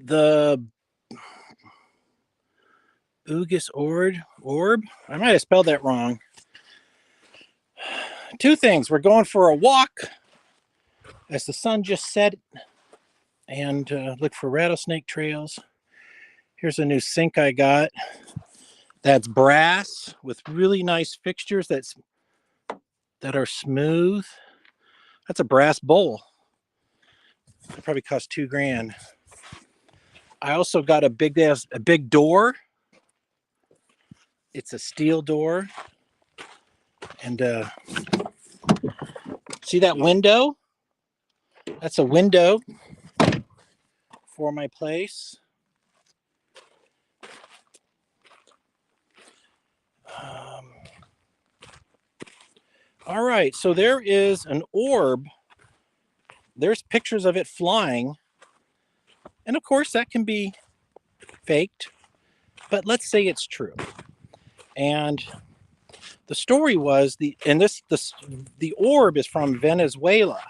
The Bugis orb? I might have spelled that wrong. Two things. We're going for a walk as the sun just set and look for rattlesnake trails. Here's a new sink I got. That's brass with really nice fixtures that are smooth. That's a brass bowl. It probably cost $2,000. I also got a big door. It's a steel door. And see that window? That's a window for my place. All right, so there is an orb. There's pictures of it flying. And of course, that can be faked, but let's say it's true. And the story was the orb is from Venezuela.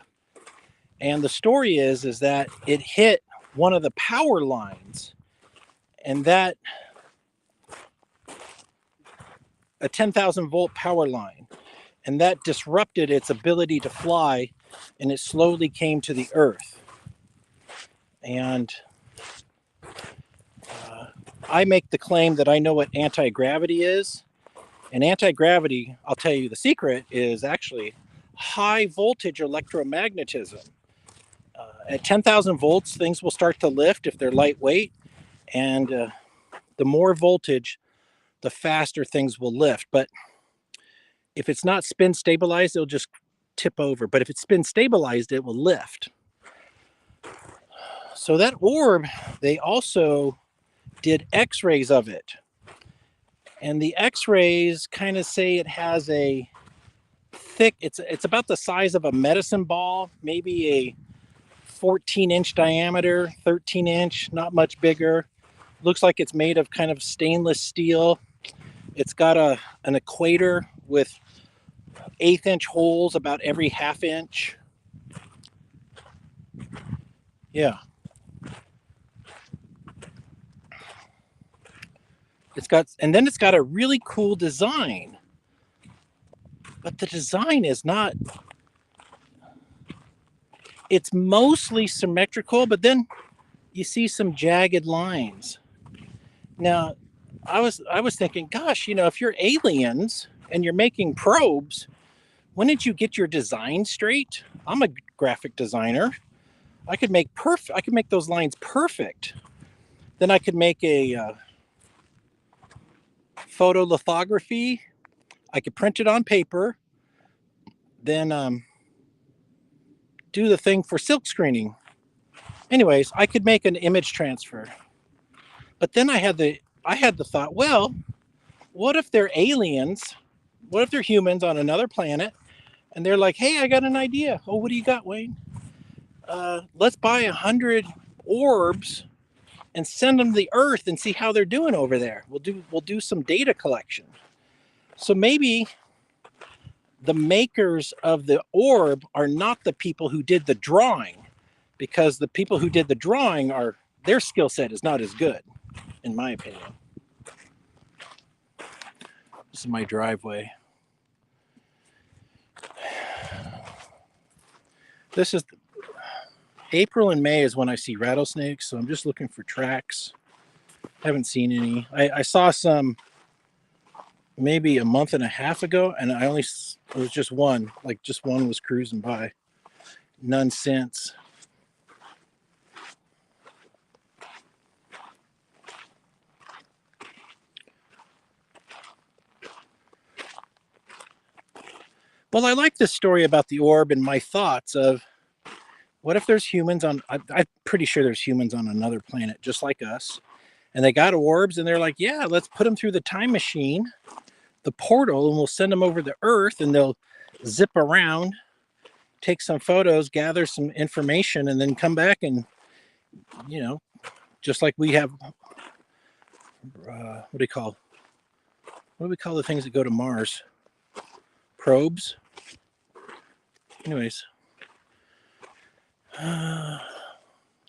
And the story is that it hit one of the power lines, and that a 10,000 volt power line, and that disrupted its ability to fly, and it slowly came to the earth. And I make the claim that I know what anti-gravity is. And anti-gravity, I'll tell you the secret, is actually high voltage electromagnetism. At 10,000 volts, things will start to lift if they're lightweight. And the more voltage, the faster things will lift. But if it's not spin stabilized, it'll just tip over. But if it's spin stabilized, it will lift. So that orb, they also did x-rays of it. And the x-rays kind of say it has a thick, it's about the size of a medicine ball, maybe a 14-inch diameter, 13-inch, not much bigger. Looks like it's made of kind of stainless steel. It's got an equator with 1/8-inch holes about every 1/2 inch. Yeah. And then it's got a really cool design. But the design is not, it's mostly symmetrical, but then you see some jagged lines. Now, I was thinking, gosh, if you're aliens and you're making probes, when did you get your design straight? I'm a graphic designer. I could make those lines perfect. Then I could make a photolithography. I could print it on paper, then do the thing for silk screening. Anyways, I could make an image transfer. But then I had the thought, well, what if they're aliens? What if they're humans on another planet? And they're like, hey, I got an idea. Oh, what do you got, Wayne? Let's buy 100 orbs and send them to the Earth and see how they're doing over there. We'll do some data collection. So maybe the makers of the orb are not the people who did the drawing, because the people who did the drawing their skill set is not as good, in my opinion. This is my driveway. This is April and May is when I see rattlesnakes, so I'm just looking for tracks. Haven't seen any. I saw some maybe a month and a half ago, and it was just one. Like just one was cruising by. None since. Well, I like this story about the orb and my thoughts of what if there's humans on, I'm pretty sure there's humans on another planet just like us, and they got orbs and they're like, yeah, let's put them through the time machine, the portal, and we'll send them over to Earth and they'll zip around, take some photos, gather some information, and then come back and, just like we have, what do we call the things that go to Mars? Probes. Anyways,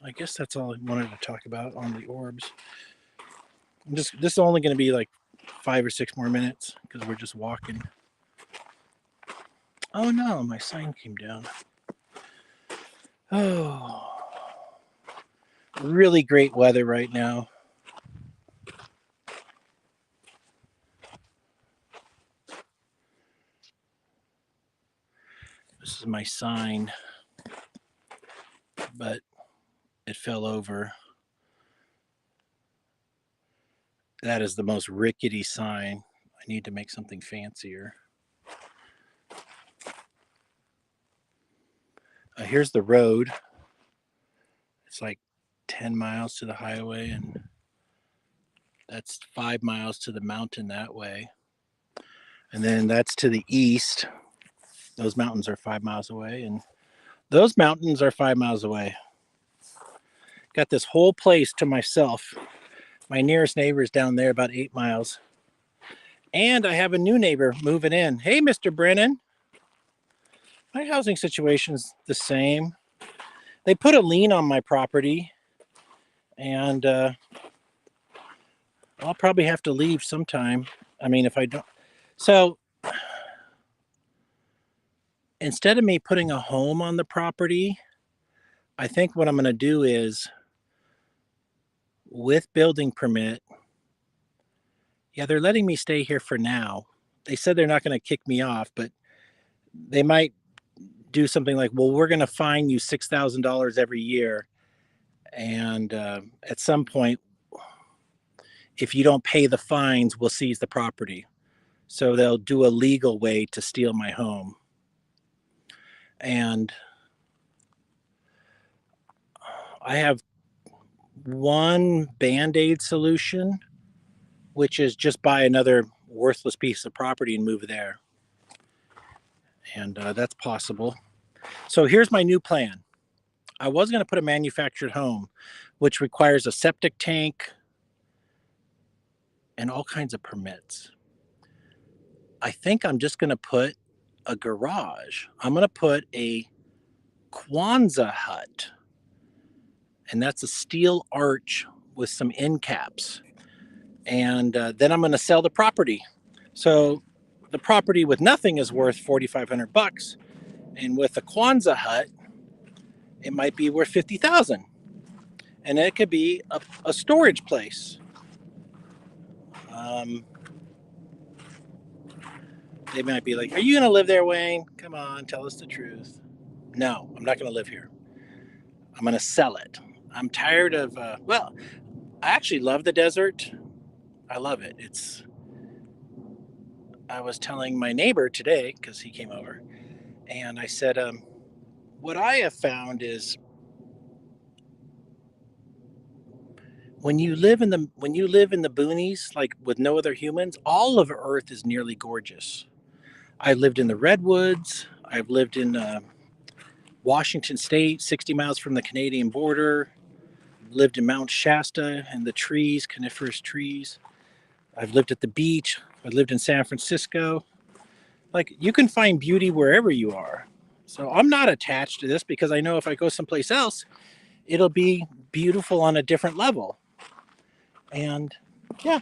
I guess that's all I wanted to talk about on the orbs. This is only going to be like 5 or 6 more minutes because we're just walking. Oh no, my sign came down. Oh, really great weather right now. This is my sign, but it fell over. That is the most rickety sign. I need to make something fancier. Here's the road. It's like 10 miles to the highway, and that's 5 miles to the mountain that way. And then that's to the east. Those mountains are 5 miles away, and those mountains are 5 miles away. Got this whole place to myself. My nearest neighbor is down there about 8 miles. And I have a new neighbor moving in. Hey, Mr. Brennan. My housing situation's the same. They put a lien on my property, and I'll probably have to leave sometime. I mean, if I don't. So instead of me putting a home on the property, I think what I'm going to do is, with building permit, yeah, they're letting me stay here for now. They said they're not going to kick me off, but they might do something like, well, we're going to fine you $6,000 every year. And at some point, if you don't pay the fines, we'll seize the property. So they'll do a legal way to steal my home. And I have one Band-Aid solution, which is just buy another worthless piece of property and move there. And that's possible. So here's my new plan. I was going to put a manufactured home, which requires a septic tank and all kinds of permits. I think I'm just going to put a garage. I'm going to put a Quonset hut. And that's a steel arch with some end caps. And then I'm going to sell the property. So the property with nothing is worth $4,500, and with a Quonset hut, it might be worth $50,000, and it could be a storage place. They might be like, "Are you going to live there, Wayne? Come on, tell us the truth." No, I'm not going to live here. I'm going to sell it. I'm tired of. Well, I actually love the desert. I love it. I was telling my neighbor today, because he came over, and I said, what I have found is when you live in the boonies, like with no other humans, all of Earth is nearly gorgeous. I lived in the redwoods. I've lived in Washington State, 60 miles from the Canadian border. Lived in Mount Shasta and the trees, coniferous trees. I've lived at the beach. I lived in San Francisco. Like, you can find beauty wherever you are. So I'm not attached to this, because I know if I go someplace else, it'll be beautiful on a different level. And yeah,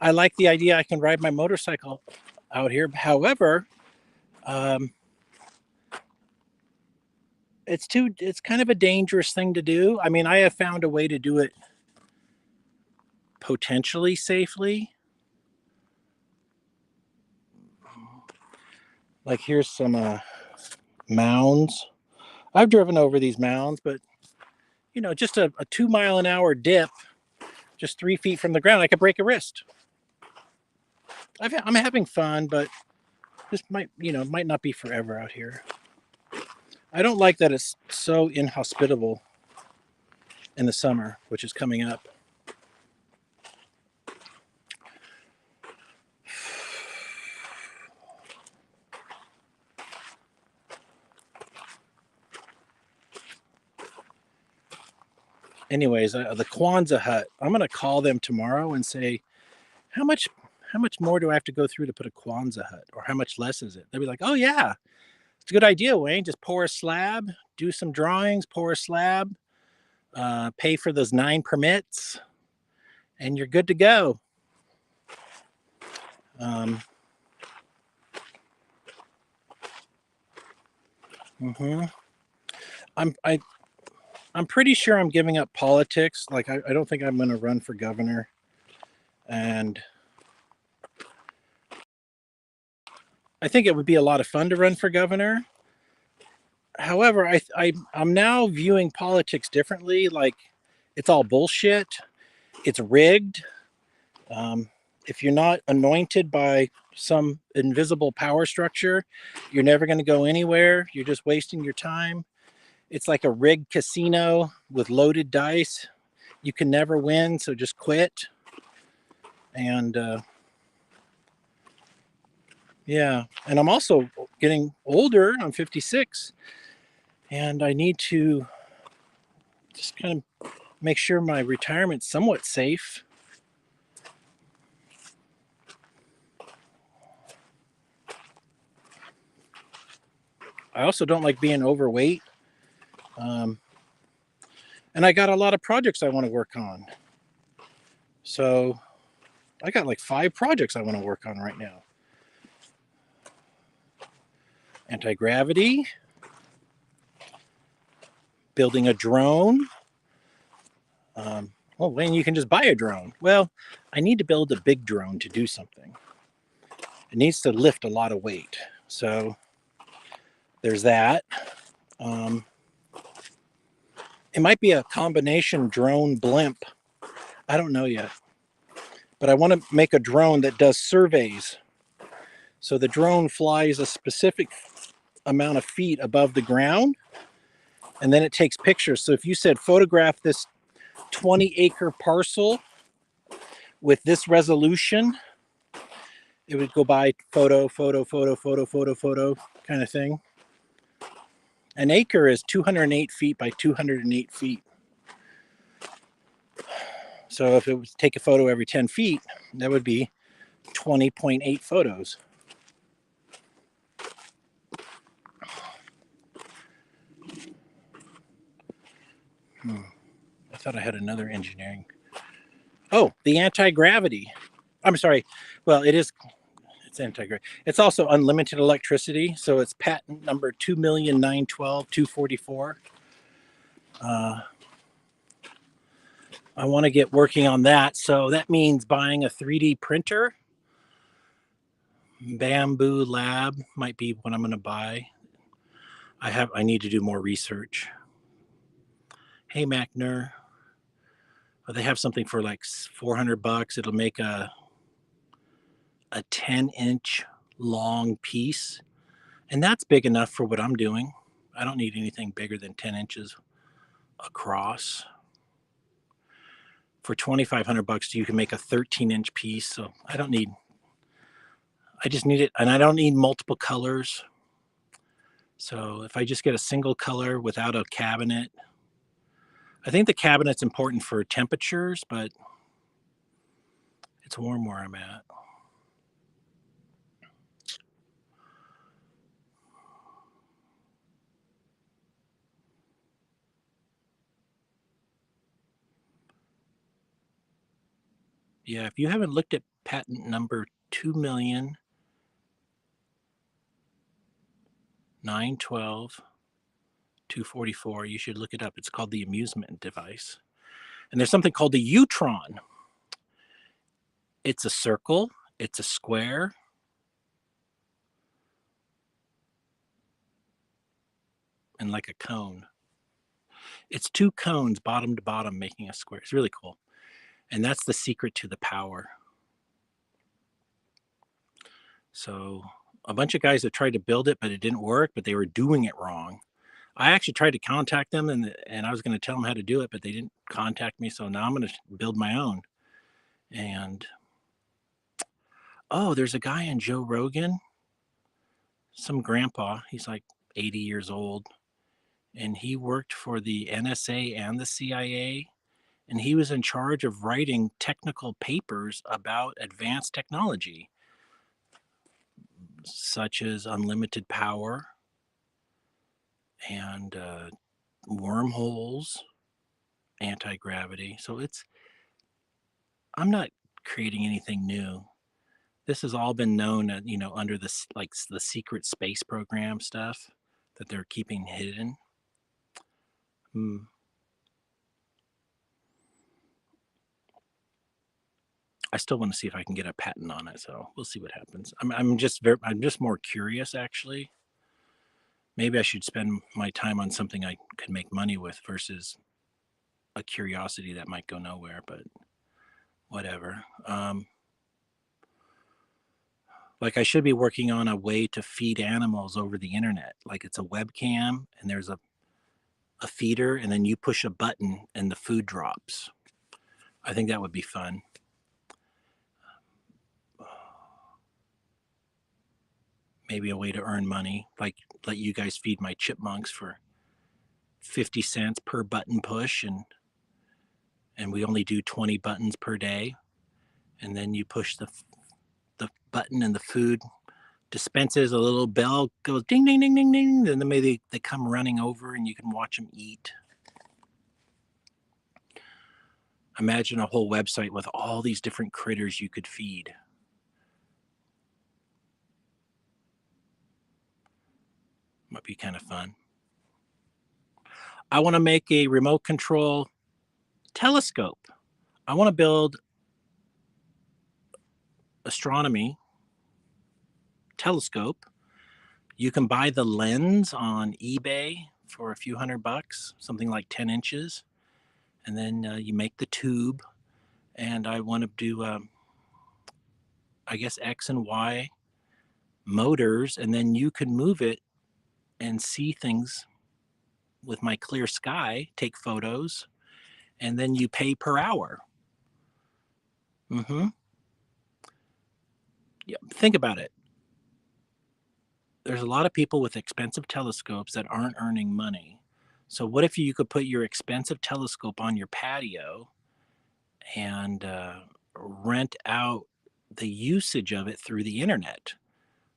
I like the idea I can ride my motorcycle out here. However, it's kind of a dangerous thing to do. I mean, I have found a way to do it potentially safely. Like, here's some mounds. I've driven over these mounds, but just a 2 mile an hour dip, just 3 feet from the ground, I could break a wrist. I'm having fun, but this might not be forever out here. I don't like that it's so inhospitable in the summer, which is coming up. Anyways, the Quonset hut, I'm going to call them tomorrow and say, how much more do I have to go through to put a Quonset hut, or how much less is it? They'll be like, oh yeah, it's a good idea, Wayne. Just pour a slab, do some drawings, pour a slab, pay for those 9 permits, and you're good to go. Mm-hmm. I'm pretty sure I'm giving up politics. Like I don't think I'm going to run for governor, and I think it would be a lot of fun to run for governor. However, I'm now viewing politics differently. Like it's all bullshit. It's rigged. If you're not anointed by some invisible power structure, you're never going to go anywhere. You're just wasting your time. It's like a rigged casino with loaded dice. You can never win, so just quit. And yeah, and I'm also getting older. I'm 56, and I need to just kind of make sure my retirement's somewhat safe. I also don't like being overweight. And I got a lot of projects I want to work on. So I got like 5 projects I want to work on right now. Anti-gravity, building a drone. Well, Wayne, you can just buy a drone. Well, I need to build a big drone to do something. It needs to lift a lot of weight. So there's that. It might be a combination drone blimp. I don't know yet. But I want to make a drone that does surveys. So the drone flies a specific amount of feet above the ground, and then it takes pictures. So if you said photograph this 20-acre parcel with this resolution, it would go by photo, photo, photo, photo, photo, photo kind of thing. An acre is 208 feet by 208 feet. So if it was take a photo every 10 feet, that would be 20.8 photos. I thought I had another engineering. Oh, the anti-gravity. I'm sorry. Well, it's anti-gravity. It's also unlimited electricity. So it's patent number 2,912,244. I want to get working on that. So that means buying a 3D printer. Bamboo Lab might be what I'm going to buy. I need to do more research. Hey, Macner. They have something for like $400. It'll make a 10-inch long piece. And that's big enough for what I'm doing. I don't need anything bigger than 10 inches across. For $2,500, you can make a 13-inch piece. So I just need it. And I don't need multiple colors. So if I just get a single color without a cabinet, I think the cabinet's important for temperatures, but it's warm where I'm at. Yeah, if you haven't looked at patent number 2,912,244, you should look it up. It's called the amusement device. And there's something called the Utron. It's a circle, it's a square, and like a cone. It's 2 cones, bottom to bottom, making a square. It's really cool. And that's the secret to the power. So a bunch of guys have tried to build it, but it didn't work, but they were doing it wrong. I actually tried to contact them, and I was going to tell them how to do it, but they didn't contact me. So now I'm going to build my own. And oh, there's a guy in Joe Rogan, some grandpa. He's like 80 years old, and he worked for the NSA and the CIA, and he was in charge of writing technical papers about advanced technology, such as unlimited power and wormholes anti-gravity. So I'm not creating anything new. This has all been known, under this, like the secret space program stuff that they're keeping hidden. Hmm. I still want to see if I can get a patent on it, so we'll see what happens. I'm just more curious, actually. Maybe I should spend my time on something I could make money with versus a curiosity that might go nowhere, but whatever. Like I should be working on a way to feed animals over the internet. Like it's a webcam and there's a feeder, and then you push a button and the food drops. I think that would be fun. Maybe a way to earn money, like let you guys feed my chipmunks for 50 cents per button push, and we only do 20 buttons per day, and then you push the button and the food dispenses, a little bell goes ding ding ding ding ding, and then maybe they come running over and you can watch them eat. Imagine a whole website with all these different critters you could feed. Might be kind of fun. I want to make a remote control telescope. I want to build astronomy telescope. You can buy the lens on eBay for a few $100, something like 10 inches. And then you make the tube. And I want to do, I guess, X and Y motors. And then you can move it and see things with my clear sky, take photos, and then you pay per hour. Mm-hmm. Yeah, think about it. There's a lot of people with expensive telescopes that aren't earning money. So what if you could put your expensive telescope on your patio and rent out the usage of it through the internet?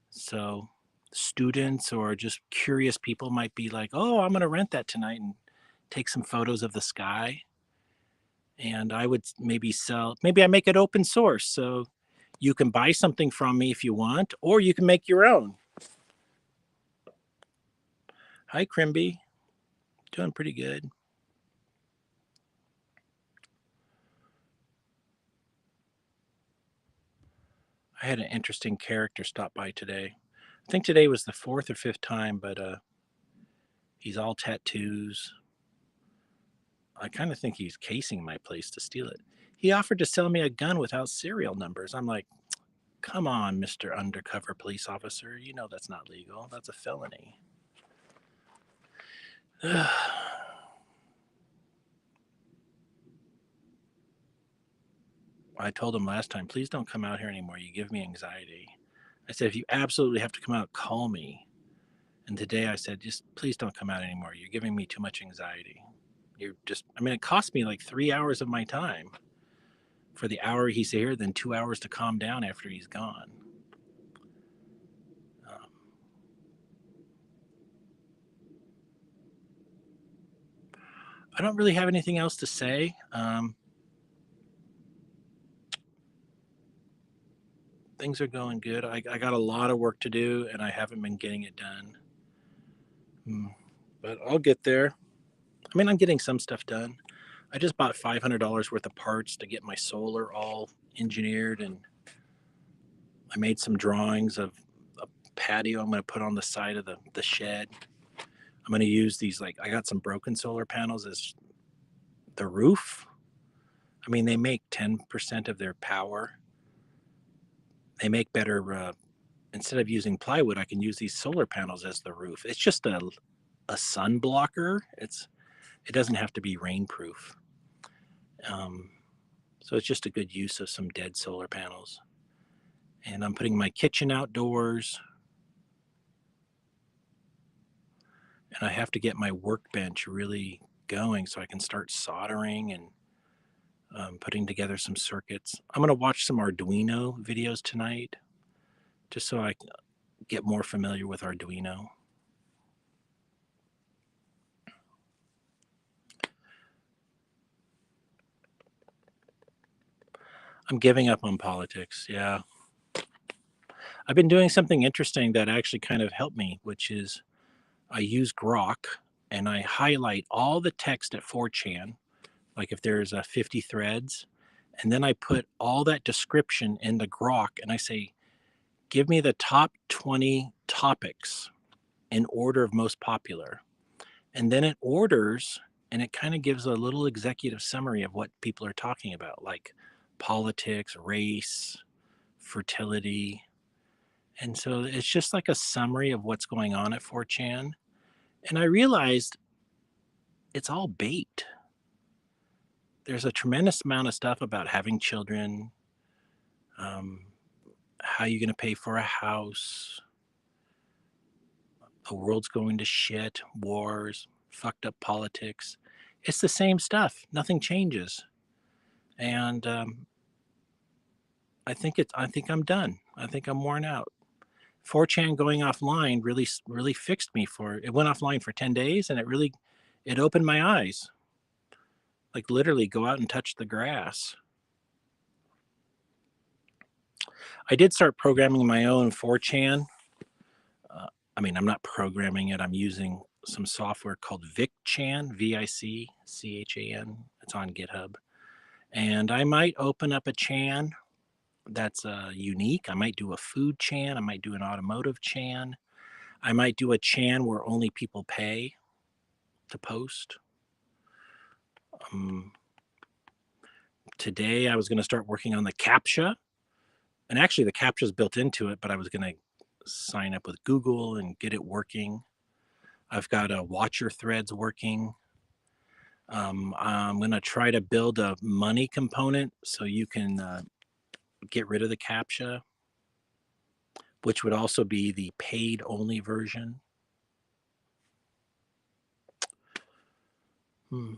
So students or just curious people might be like, oh, I'm going to rent that tonight and take some photos of the sky. And I would maybe maybe I make it open source. So you can buy something from me if you want, or you can make your own. Hi, Crimby. Doing pretty good. I had an interesting character stop by today. I think today was the fourth or fifth time, but he's all tattoos. I kind of think he's casing my place to steal it. He offered to sell me a gun without serial numbers. I'm like, come on, Mr. Undercover Police Officer. You know that's not legal. That's a felony. I told him last time, please don't come out here anymore. You give me anxiety. I said, if you absolutely have to come out, call me. And today I said, just please don't come out anymore. You're giving me too much anxiety. It cost me like 3 hours of my time for the hour he's here, then 2 hours to calm down after he's gone. I don't really have anything else to say. Things are going good. I got a lot of work to do, and I haven't been getting it done. But I'll get there. I mean, I'm getting some stuff done. I just bought $500 worth of parts to get my solar all engineered, and I made some drawings of a patio I'm going to put on the side of the shed. I'm going to use these, like, I got some broken solar panels as the roof. I mean, they make 10% of their power. They make better, instead of using plywood, I can use these solar panels as the roof. It's just a sun blocker. It doesn't have to be rainproof. So it's just a good use of some dead solar panels. And I'm putting my kitchen outdoors. And I have to get my workbench really going so I can start soldering and putting together some circuits. I'm going to watch some Arduino videos tonight just so I can get more familiar with Arduino. I'm giving up on politics. Yeah. I've been doing something interesting that actually kind of helped me, which is I use Grok and I highlight all the text at 4chan, like if there's 50 threads, and then I put all that description in the Grok and I say, give me the top 20 topics in order of most popular. And then it orders and it kind of gives a little executive summary of what people are talking about, like politics, race, fertility. And so it's just like a summary of what's going on at 4chan. And I realized it's all bait. There's a tremendous amount of stuff about having children, um, how you're going to pay for a house, the world's going to shit, wars, fucked up politics. It's the same stuff. Nothing changes. And I think I'm done. I think I'm worn out. 4chan going offline really fixed me for it. Went offline for 10 days and it opened my eyes. Like literally go out and touch the grass. I did start programming my own 4chan. I'm not programming it. I'm using some software called VicChan, VICCHAN. It's on GitHub. And I might open up a chan that's unique. I might do a food chan. I might do an automotive chan. I might do a chan where only people pay to post. Today I was going to start working on the CAPTCHA. And actually the CAPTCHA is built into it, but I was going to sign up with Google and get it working. I've got a watcher threads working. I'm going to try to build a money component so you can get rid of the CAPTCHA, which would also be the paid only version. All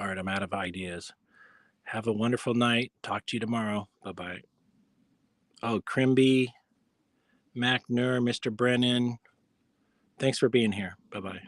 right, I'm out of ideas. Have a wonderful night. Talk to you tomorrow. Bye-bye. Oh, Crimby, MacNur, Mr. Brennan, thanks for being here. Bye-bye.